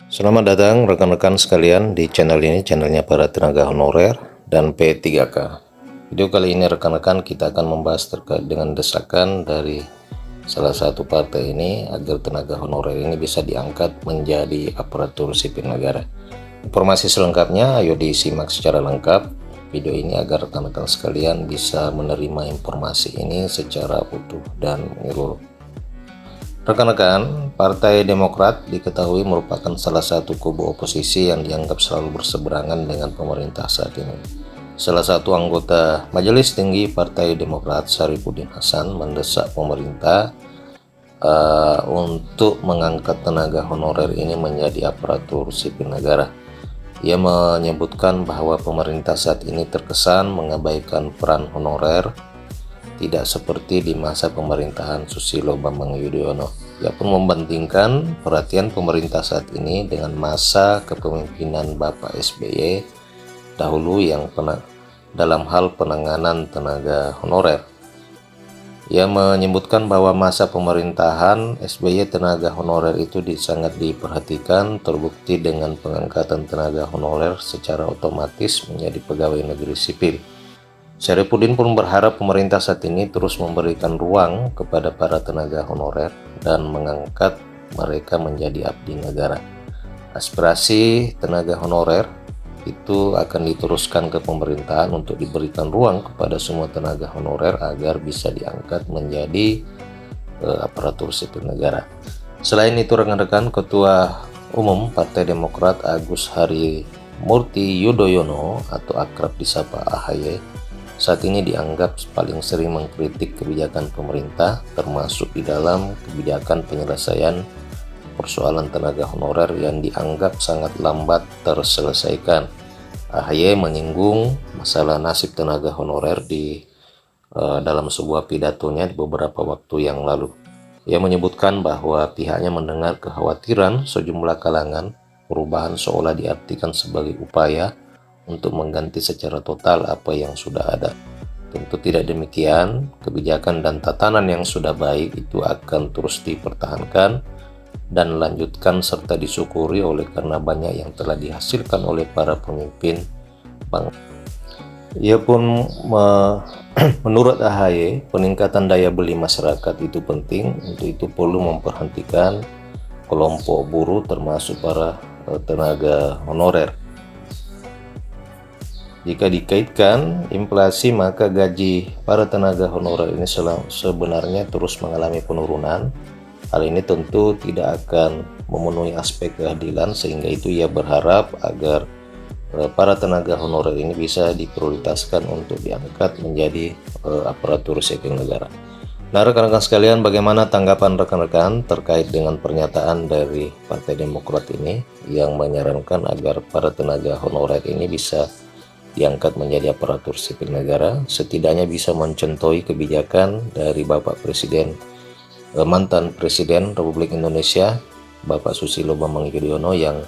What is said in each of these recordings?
Selamat datang rekan-rekan sekalian di channel ini, channelnya para tenaga honorer dan P3K. Video kali ini rekan-rekan kita akan membahas terkait dengan desakan dari salah satu partai ini agar tenaga honorer ini bisa diangkat menjadi aparatur sipil negara. Informasi selengkapnya ayo disimak secara lengkap video ini agar rekan-rekan sekalian bisa menerima informasi ini secara utuh dan menyeluruh. Rekan-rekan, Partai Demokrat diketahui merupakan salah satu kubu oposisi yang dianggap selalu berseberangan dengan pemerintah saat ini. Salah satu anggota Majelis Tinggi Partai Demokrat, Syarifuddin Hasan, mendesak pemerintah untuk mengangkat tenaga honorer ini menjadi aparatur sipil negara. Ia menyebutkan bahwa pemerintah saat ini terkesan mengabaikan peran honorer, tidak seperti di masa pemerintahan Susilo Bambang Yudhoyono. Ia pun membandingkan perhatian pemerintah saat ini dengan masa kepemimpinan Bapak SBY dahulu yang dalam hal penanganan tenaga honorer. Ia menyebutkan bahwa masa pemerintahan SBY tenaga honorer itu sangat diperhatikan, terbukti dengan pengangkatan tenaga honorer secara otomatis menjadi pegawai negeri sipil. Syarifuddin pun berharap pemerintah saat ini terus memberikan ruang kepada para tenaga honorer dan mengangkat mereka menjadi abdi negara. Aspirasi tenaga honorer itu akan diteruskan ke pemerintahan untuk diberikan ruang kepada semua tenaga honorer agar bisa diangkat menjadi aparatur sipil negara. Selain itu rekan-rekan, Ketua Umum Partai Demokrat Agus Harimurti Yudhoyono atau akrab disapa AHY saat ini dianggap paling sering mengkritik kebijakan pemerintah, termasuk di dalam kebijakan penyelesaian persoalan tenaga honorer yang dianggap sangat lambat terselesaikan. AHY menyinggung masalah nasib tenaga honorer dalam sebuah pidatonya di beberapa waktu yang lalu. Ia menyebutkan bahwa pihaknya mendengar kekhawatiran sejumlah kalangan perubahan seolah diartikan sebagai upaya untuk mengganti secara total apa yang sudah ada. Tentu tidak demikian, kebijakan dan tatanan yang sudah baik itu akan terus dipertahankan dan lanjutkan serta disyukuri oleh karena banyak yang telah dihasilkan oleh para pemimpin bangsa. Ia pun menurut AHY, peningkatan daya beli masyarakat itu penting, untuk itu perlu memperhatikan kelompok buruh termasuk para tenaga honorer. Jika dikaitkan inflasi, maka gaji para tenaga honorer ini sebenarnya terus mengalami penurunan. Hal ini tentu tidak akan memenuhi aspek keadilan, sehingga itu ia berharap agar para tenaga honorer ini bisa diprioritaskan untuk diangkat menjadi aparatur sipil negara. Nah rekan-rekan sekalian, bagaimana tanggapan rekan-rekan terkait dengan pernyataan dari Partai Demokrat ini yang menyarankan agar para tenaga honorer ini bisa diangkat menjadi aparatur sipil negara, setidaknya bisa mencontohi kebijakan dari Bapak Presiden, mantan Presiden Republik Indonesia, Bapak Susilo Bambang Yudhoyono yang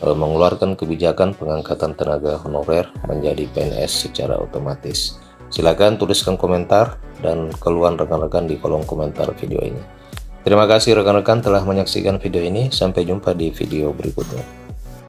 mengeluarkan kebijakan pengangkatan tenaga honorer menjadi PNS secara otomatis. Silakan tuliskan komentar dan keluhan rekan-rekan di kolom komentar video ini. Terima kasih rekan-rekan telah menyaksikan video ini, sampai jumpa di video berikutnya.